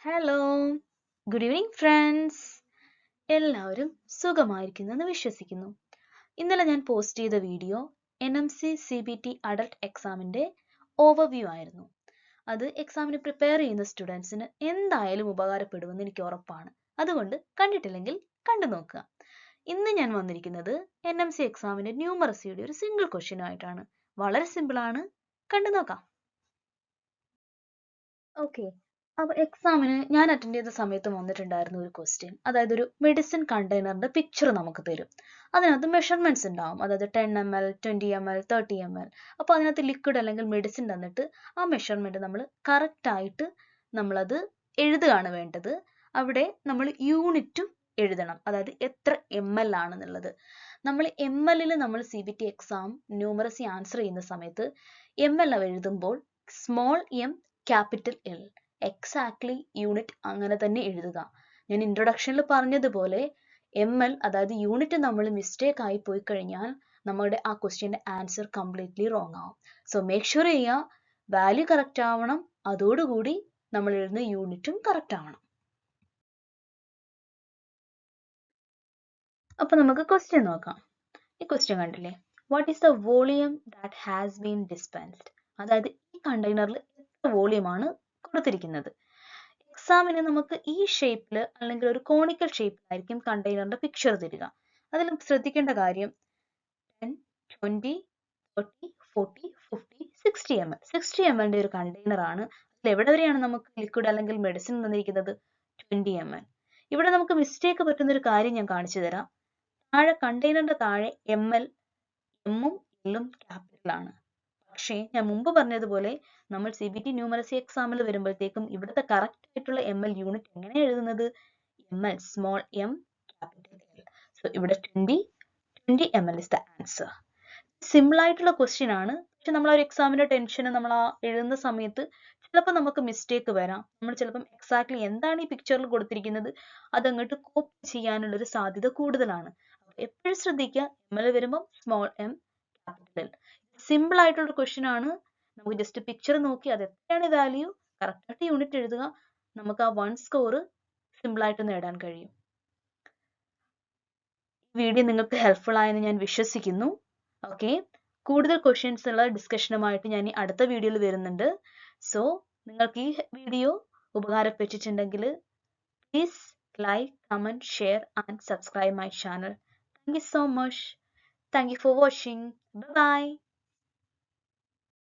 Hello, good evening friends. എല്ലാവരും സുഖമായിരിക്കുന്നെന്ന് വിശ്വസിക്കുന്നു. ഇന്നലെ ഞാൻ പോസ്റ്റ് ചെയ്ത വീഡിയോ NMC CBT അഡൾട്ട് എക്സാമിൻ്റെ ഓവർവ്യൂ ആയിരുന്നു. അത് എക്സാമിന് പ്രിപ്പയർ ചെയ്യുന്ന സ്റ്റുഡൻസിന് എന്തായാലും ഉപകാരപ്പെടുമെന്ന് എനിക്ക് ഉറപ്പാണ്. അതുകൊണ്ട് കണ്ടിട്ടില്ലെങ്കിൽ കണ്ടു നോക്കുക. ഇന്ന് ഞാൻ വന്നിരിക്കുന്നത് NMC എക്സാമിൻ്റെ ന്യൂമറസിയുടെ ഒരു സിംഗിൾ ക്വസ്റ്റ്യനുമായിട്ടാണ്. വളരെ സിമ്പിളാണ്, കണ്ടു നോക്കാം. ഓക്കെ, അപ്പോൾ എക്സാമിന് ഞാൻ അറ്റൻഡ് ചെയ്ത സമയത്ത് വന്നിട്ടുണ്ടായിരുന്ന ഒരു ക്വസ്റ്റ്യൻ, അതായത് ഒരു മെഡിസിൻ കണ്ടെയ്നറിന്റെ പിക്ചർ നമുക്ക് തരും. അതിനകത്ത് മെഷർമെന്റ്സ് ഉണ്ടാവും, അതായത് 10 ml, 20 ml, 30 ml. അപ്പോൾ അതിനകത്ത് ലിക്വിഡ് അല്ലെങ്കിൽ മെഡിസിൻ തന്നിട്ട് ആ മെഷർമെന്റ് നമ്മൾ കറക്റ്റായിട്ട് നമ്മളത് എഴുതുകയാണ് വേണ്ടത്. അവിടെ നമ്മൾ യൂണിറ്റും എഴുതണം, അതായത് എത്ര ML ആണെന്നുള്ളത്. നമ്മൾ ML നമ്മൾ CBT എക്സാം ന്യൂമറസി ആൻസർ ചെയ്യുന്ന സമയത്ത് ML എഴുതുമ്പോൾ small m capital L, exactly unit അങ്ങനെ തന്നെ എഴുതുക. ഞാൻ ഇൻട്രൊഡക്ഷനിൽ പറഞ്ഞതുപോലെ ML അതായത് യൂണിറ്റ് നമ്മൾ മിസ്റ്റേക്ക് ആയി പോയി കഴിഞ്ഞാൽ നമ്മുടെ ആ ക്വസ്റ്റ്യൻ്റെ ആൻസർ കംപ്ലീറ്റ്ലി റോങ് ആവും. സോ മേക്ക് ഷുവർ ചെയ്യുക വാല്യൂ കറക്റ്റ് ആവണം, അതോടുകൂടി നമ്മൾ എഴുതുന്ന യൂണിറ്റും കറക്റ്റ് ആവണം. അപ്പൊ നമുക്ക് ക്വസ്റ്റ്യൻ നോക്കാം. ഈ ക്വസ്റ്റ്യൻ കണ്ടില്ലേ, what is the volume that has been dispensed? അതായത് ഈ കണ്ടെയ്നറിൽ എത്ര വോളിയമാണ് കൊടുത്തിരിക്കുന്നത്. എക്സാമിന് നമുക്ക് ഈ ഷേപ്പിൽ അല്ലെങ്കിൽ ഒരു കോണിക്കൽ ഷേപ്പിലായിരിക്കും കണ്ടെയ്നറിന്റെ പിക്ചർ തരിക. അതിൽ ശ്രദ്ധിക്കേണ്ട കാര്യം 10, 20, 30, 40, 50, 60 ml. 60 ml ഒരു കണ്ടെയ്നർ ആണ്. അതിൽ എവിടെ വരെയാണ് നമുക്ക് ലിക്വിഡ് അല്ലെങ്കിൽ മെഡിസിൻ തന്നിരിക്കുന്നത്? 20 ml. ഇവിടെ നമുക്ക് മിസ്റ്റേക്ക് പറ്റുന്ന ഒരു കാര്യം ഞാൻ കാണിച്ചു തരാം. താഴെ കണ്ടെയ്നറിന്റെ താഴെ ML, എമ്മും എല്ലും ക്യാപിറ്റൽ ആണ്. പക്ഷേ ഞാൻ മുമ്പ് പറഞ്ഞതുപോലെ നമ്മൾ CBT ന്യൂമറസി എക്സാമിൽ വരുമ്പോഴത്തേക്കും ഇവിടുത്തെ കറക്റ്റ് ആയിട്ടുള്ള ML യൂണിറ്റ് എങ്ങനെ എഴുതുന്നത്? ML small m capital L. So ഇവിടെ 20 ml is the answer. Simple ആയിട്ടുള്ള ക്വസ്റ്റ്യൻ ആണ്. പക്ഷെ നമ്മൾ ഒരു എക്സാമിന്റെ ടെൻഷൻ നമ്മൾ ആ എഴുതുന്ന സമയത്ത് ചിലപ്പോൾ നമുക്ക് മിസ്റ്റേക്ക് വരാം. നമ്മൾ ചിലപ്പം എക്സാക്ട്ലി എന്താണ് ഈ പിക്ചറിൽ കൊടുത്തിരിക്കുന്നത് അതങ്ങോട്ട് കോപ്പി ചെയ്യാനുള്ളൊരു സാധ്യത കൂടുതലാണ്. എപ്പോഴും ശ്രദ്ധിക്കുക, ML വരുമ്പോൾ small m capital L. Simple ആയിട്ടുള്ള ക്വസ്റ്റ്യൻ ആണ്. നമുക്ക് ജസ്റ്റ് പിക്ചർ നോക്കി അത് എത്രയാണ് വാല്യൂ കറക്റ്റായിട്ട് യൂണിറ്റ് എഴുതുക, നമുക്ക് ആ 1 സ്കോർ സിമ്പിൾ ആയിട്ട് നേടാൻ കഴിയും. വീഡിയോ നിങ്ങൾക്ക് ഹെൽപ്ഫുൾ ആയെന്ന് ഞാൻ വിശ്വസിക്കുന്നു. ഓക്കെ, കൂടുതൽ ക്വസ്റ്റ്യൻസ് ഉള്ള ഡിസ്കഷനുമായിട്ട് ഞാൻ ഈ അടുത്ത വീഡിയോയിൽ വരുന്നുണ്ട്. സോ നിങ്ങൾക്ക് ഈ വീഡിയോ ഉപകാരപ്പെട്ടിട്ടുണ്ടെങ്കിൽ please like, comment, share and subscribe my channel. Thank you so much. Thank you for watching. Bye bye.